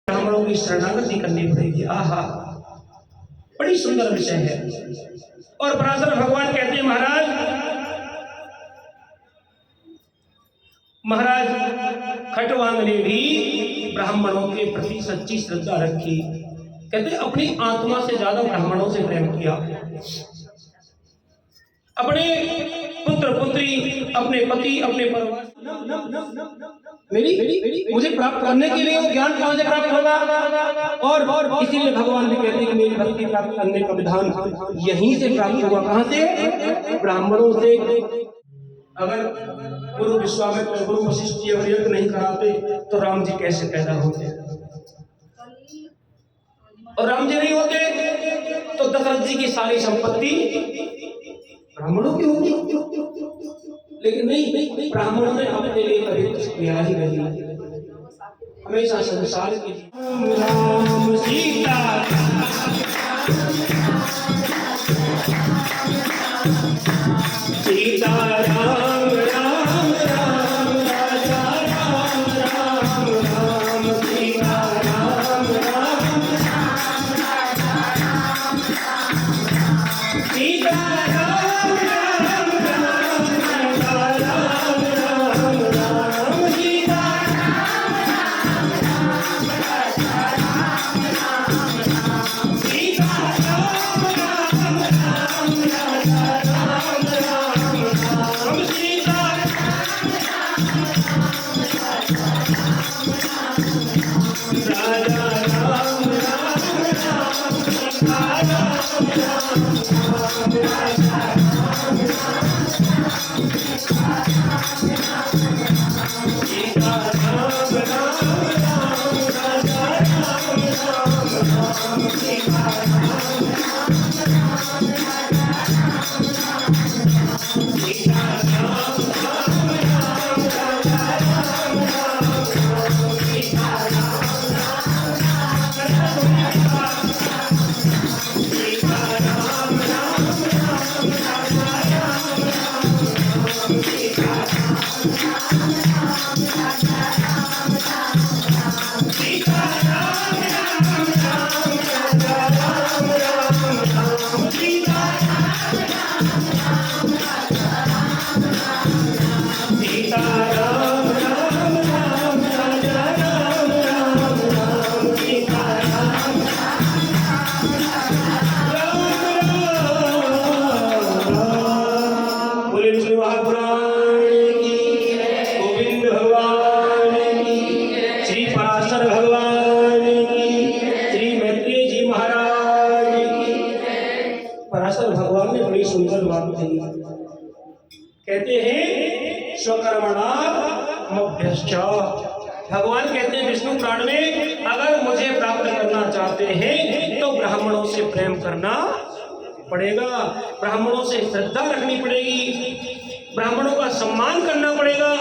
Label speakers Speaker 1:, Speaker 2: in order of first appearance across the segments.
Speaker 1: ब्राह्मणों की शरणागति करनी पड़ेगी। आहा, बड़ी सुंदर विषय है। और पराशर भगवान कहते हैं, महाराज खटवांग ने भी ब्राह्मणों के प्रति सच्ची श्रद्धा रखी। कहते अपनी आत्मा से ज्यादा ब्राह्मणों से प्रेम किया। अपने पुत्र पुत्री, अपने पति, अपने परिवार मुझे प्राप्त करने के लिए वो ज्ञान कहां से प्राप्त होगा। और इसीलिए भगवान भी कहते हैं कि मेरी भक्ति प्राप्त करने का विधान यहीं से प्राप्त होगा। कहां से? ब्राह्मणों से। अगर गुरु विश्वामित्र, गुरु वशिष्ठ जी अगर यज्ञ नहीं कराते तो राम जी कैसे पैदा होते? और राम जी नहीं होते तो दशरथ जी की सारी संपत्ति ब्राह्मणों की होगी। लेकिन नहीं, ब्राह्मणों ने अपने लिए कभी किया ही नहीं। हमेशा संसार की राम सीता सीता राम राम राम राजा राम राम राम सीता राम राम सीता राम राम राम राजा राम राम राम सीता सीता राम राम राम राजा राम राम सीता राजा राम राम राम सीता राम कहते हैं स्वकर्मणामभ्यश्च। भगवान कहते हैं विष्णु पुराण में, अगर मुझे प्राप्त करना चाहते हैं तो ब्राह्मणों से प्रेम करना पड़ेगा, ब्राह्मणों से श्रद्धा रखनी पड़ेगी, ब्राह्मणों का सम्मान करना पड़ेगा,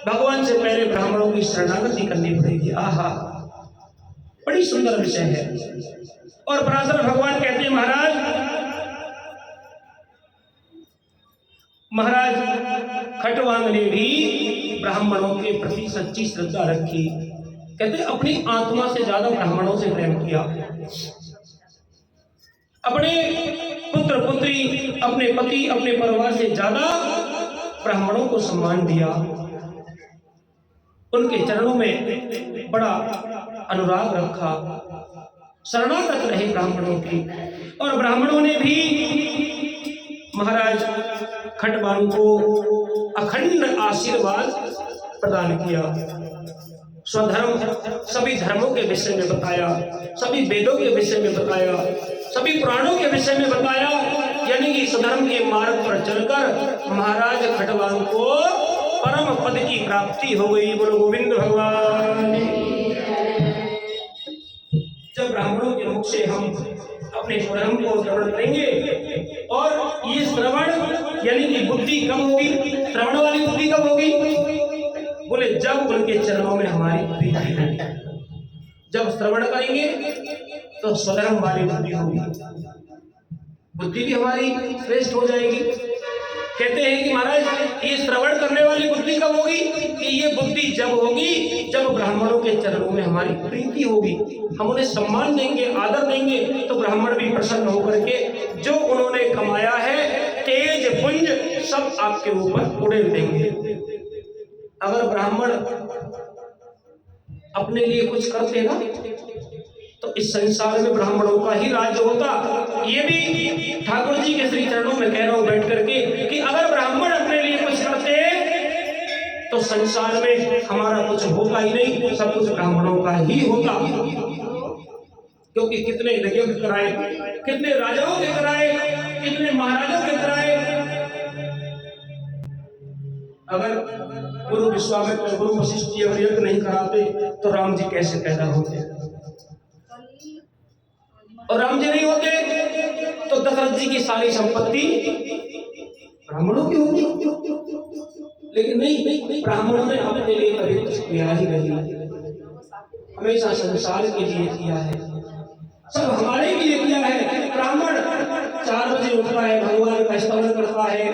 Speaker 1: भगवान से पहले ब्राह्मणों की शरणागति करनी पड़ेगी। आहा, बड़ी सुंदर विषय है। और पराशर भगवान कहते हैं, महाराज खटवांग ने भी ब्राह्मणों के प्रति सच्ची श्रद्धा रखी। कहते अपनी आत्मा से ज्यादा ब्राह्मणों से प्रेम किया। अपने पुत्र पुत्री, अपने पति, अपने परिवार से ज्यादा ब्राह्मणों को सम्मान दिया। उनके चरणों में बड़ा अनुराग रखा, शरणागत रहे ब्राह्मणों की। और ब्राह्मणों ने भी महाराज खटवांग को अखंड आशीर्वाद प्रदान किया। स्वधर्म, सभी धर्मों के विषय में बताया, सभी वेदों के विषय में बताया, सभी पुराणों के विषय में बताया। यानी कि स्वधर्म के मार्ग पर चलकर महाराज खटवांग को परम पद की प्राप्ति हो गई। बोलो गोविंद भगवान। जब ब्राह्मणों के मुख से हम अपने स्वधर्म को श्रवण करेंगे, और ये श्रवण यानी कि बुद्धि कब होगी? श्रवण वाली बुद्धि कब होगी? बोले जब उनके चरणों में हमारी बुद्धि होगी। जब श्रवण करेंगे तो स्वधर्म वाली बुद्धि होगी, बुद्धि भी हमारी श्रेष्ठ हो जाएगी। कहते हैं कि महाराज ये श्रवण करने वाली बुद्धि कब होगी? कि ये बुद्धि जब होगी जब ब्राह्मणों के चरणों में हमारी प्रीति होगी, हम उन्हें सम्मान देंगे, आदर देंगे, तो ब्राह्मण भी प्रसन्न होकर के जो उन्होंने कमाया है तेज पुंज सब आपके ऊपर उड़ेल देंगे। अगर ब्राह्मण अपने लिए कुछ करते ना तो इस संसार में ब्राह्मणों का ही राज्य होता। ये भी ठाकुर जी के श्री चरणों में कह रहा हूं बैठ करके कि अगर ब्राह्मण अपने लिए कुछ करते तो संसार में हमारा कुछ होता ही नहीं, सब कुछ ब्राह्मणों का ही होता। क्योंकि कितने यज्ञ कराए, कितने राजाओं के कराए, कितने महाराजाओं के कराए। अगर गुरु विश्वामित्र, गुरु वशिष्ठ जी अगर यज्ञ नहीं कराते तो राम जी कैसे पैदा होते? और राम जी नहीं होते तो दशरथ जी की सारी संपत्ति ब्राह्मणों की होगी। लेकिन नहीं, ब्राह्मणों ने अपने लिए कभी कुछ किया ही नहीं, हमेशा संसार के लिए किया है, सब हमारे लिए किया है। ब्राह्मण 4 बजे उठता है, भगवान का स्तवन करता है,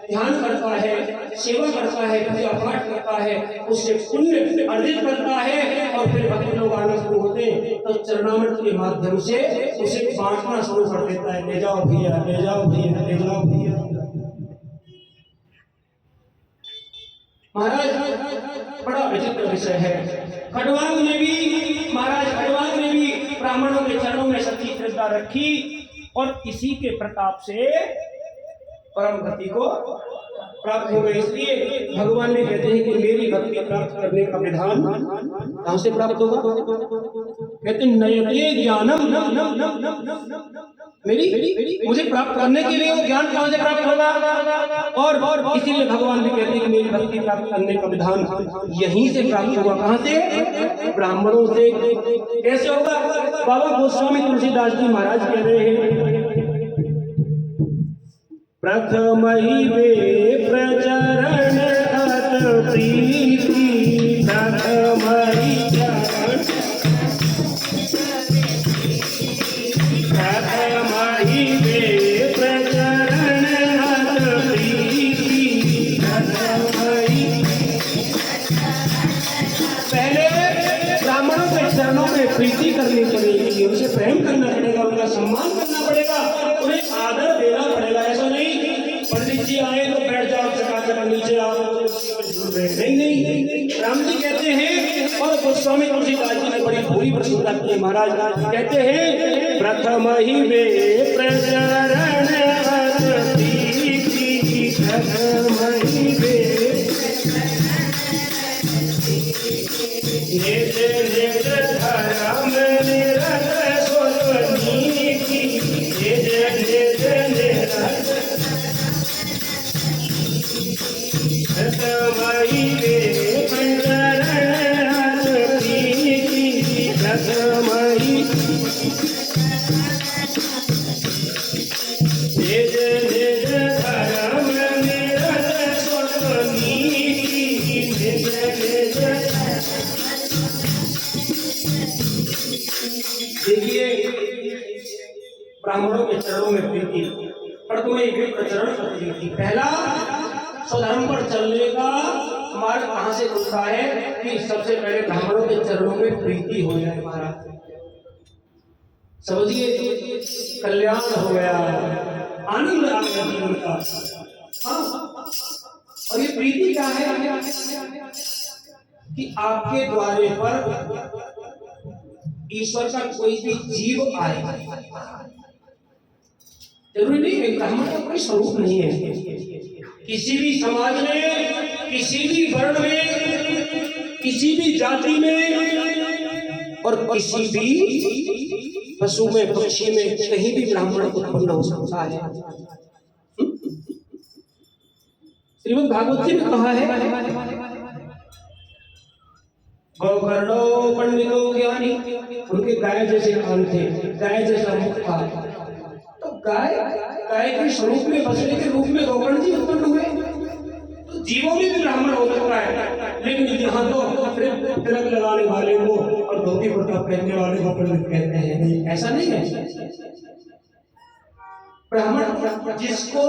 Speaker 1: ध्यान करता है, सेवा करता है, पूजा पाठ करता है, उससे पुण्य अर्जित करता है और फिर भक्त लोग आना शुरू होते हैं तो चरणामृत के माध्यम से उसे बांटना शुरू कर देता है। ले जाओ भैया, ले जाओ भैया, ले जाओ भैया। महाराज बड़ा विचित्र विषय है। खड़वांग ने भी, महाराज खड़वांग ने भी ब्राह्मणों के चरणों में सच्ची श्रद्धा रखी और इसी के प्रताप से परम गति को प्राप्त हो गए। इसलिए भगवान ने कहते हैं कि मेरी भक्ति प्राप्त करने का विधान कहां से प्राप्त होगा? कहते हैं नयते ज्ञानम, मेरी मुझे प्राप्त करने के लिए वो ज्ञान कहां से प्राप्त होगा? और इसीलिए भगवान भी कहते हैं कि मेरी भक्ति प्राप्त करने का विधान यहीं से प्राप्त होगा। कहां से? ब्राह्मणों से। कैसे होगा? बाबा गोस्वामी तुलसीदास जी महाराज कह रहे हैं प्रथम ही वे प्रचरण अत प्रीति, प्रथम ही चरण, प्रथम ही वे प्रचरण अत प्रीति, प्रथम ही। पहले ब्राह्मणों के चरणों में प्रीति करनी पड़ेगी, उनसे प्रेम करना पड़ेगा, उनका सम्मान करना पड़ेगा, उन्हें आदर देना पड़ेगा। ऐसा नहीं पंडित जी आए तो बैठ जाओ, चका नीचे आओ, नहीं। राम जी कहते हैं और गोस्वामी तुलसीदास जी ने बड़ी भूरी प्रशंसा की है। महाराज कहते हैं प्रथम ही वे प्रचरण अत प्रीति, प्रथम ही वे निज निज धर्म निरत स्वनीति, निज निज निरत प्रथमहि वे प्रचरण अत प्रीति, प्रथमहि निज निज धर्म निरत स्वनीति, निज निज। देखिए ब्राह्मणों के चरणों में प्रीति, प्रथम ही प्रचरण प्रीति। पहला स्वधर्म पर चलने का मार्ग कहां से खुलता है? कि सबसे पहले ब्राह्मणों के चरणों में प्रीति हो जाए। महाराज समझिए कल्याण हो गया, आनंद आ गया जीवन का। हाँ, और ये प्रीति क्या है? कि आपके द्वारे पर ईश्वर का कोई भी जीव आए, जरूरी नहीं है, ब्राह्मण का कोई स्वरूप नहीं है। किसी भी समाज में, किसी भी वर्ण में, किसी भी जाति में और किसी भी पशु में, पक्षी में, कहीं भी ब्राह्मण उत्पन्न हो सकता है। श्रीमद् भागवत जी में कहा है गौकर्णो पंडितो ज्ञानी, उनके गाय जैसे कान थे, गाय जैसा मुख था। तो गाय के स्वरूप में बसने के रूप में गौकर्ण जी उत्पन्न हुए। तो जीवों में भी ब्राह्मण हो सकता है, लेकिन यहाँ तो तिलक लगाने वाले को और धोती कुर्ता पहनने वाले को पंडित कहते हैं। नहीं, ऐसा नहीं है। ब्राह्मण जिसको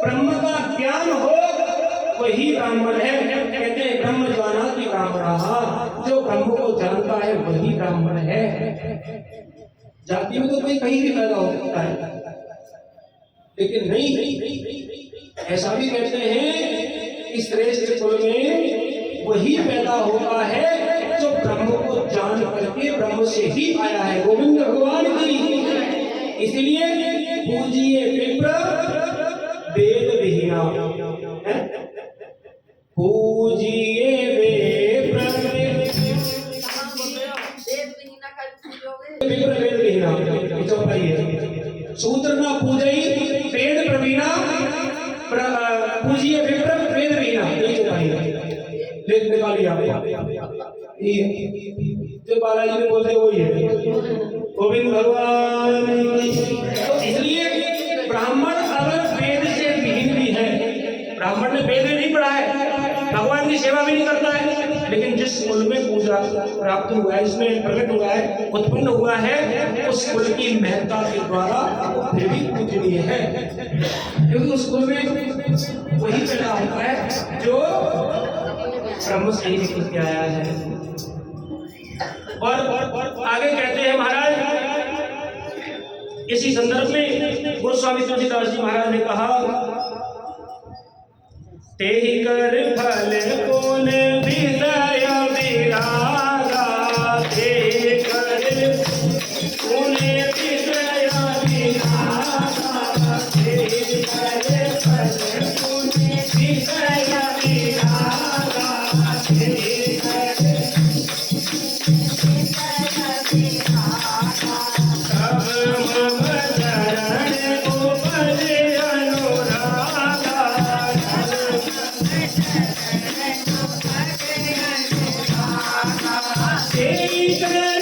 Speaker 1: ब्रह्म का ज्ञान हो वही ब्राह्मण है। कहते हैं ब्रह्म जानाति ब्राह्मणः, जो ब्रह्म को जानता है वही ब्राह्मण है। जाति में तो कोई कहीं भी पैदा हो सकता है, लेकिन नहीं, ऐसा भी कहते हैं इस श्रेष्ठ कुल में वही पैदा होता है जो ब्रह्म को जान करके ब्रह्म से ही आया है। गोविंद भगवान की। इसलिए पूजिए विप्र वेद विहीना, पूजिए विप्र वेद विहीना, शूद्र न पूजई वेद प्रवीणा, पूजिए विप्र वेद विहीना। लेख निकालिए आप, जो बालाजी ने बोलते वही है। गोविंद भगवान। तो इसलिए ब्राह्मण अगर वेद से विहीन भी है, ब्राह्मण ने वेद नहीं पढ़ा है, भगवान की सेवा भी नहीं करता है, लेकिन जिस कुल में पूजा प्राप्त हुआ है, इसमें प्रकट हुआ है, उत्पन्न हुआ है, उस कुल की महत्ता के द्वारा फिर भी पूजनीय है, क्योंकि उस कुल में वही पैदा होता है जो ब्रह्म से ही निकल के आया है। और आगे कहते हैं महाराज, इसी संदर्भ में गोस्वामी तुलसीदास जी महाराज ने कहा, तेहि कर फल कौन विषय विरागा, तेहि कर कौन विषय विरागा, तेहि कर फल कौन विषय विरागा, तेहि कर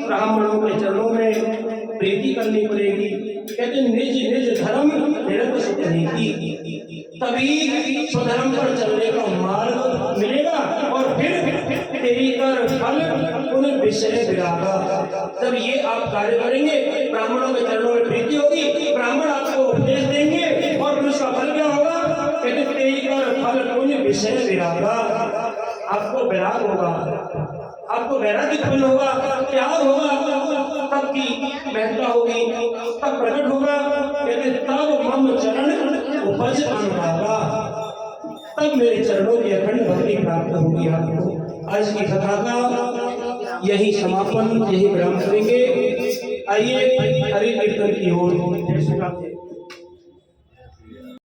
Speaker 1: ब्राह्मणों के चरणों में प्रीति करनी पड़ेगी। कहते निज निज धर्म निरत नीति, तभी स्वधर्म पर चलने का मार्ग मिलेगा और फिर तेरी कर फल उन विषय विरागा। जब ये आप कार्य करेंगे, ब्राह्मणों के चरणों में प्रीति होगी, ब्राह्मण आपको उपदेश देंगे और फिर उसका फल क्या होगा? कहते तेरी कर फल उन विषय विरागा, आपको वैराग होगा, आपको वैराग्य उत्पन्न होगा, त्याग होगा, तब की महत्ता होगी, तब प्रकट होगा। कहते तब मम चरण उपज अनुरागा, तब मेरे चरणों की अखंड भक्ति प्राप्त होगी आपको। आज की कथा का यही समापन, यही विराम करेंगे। आइए हरि कीर्तन की ओर।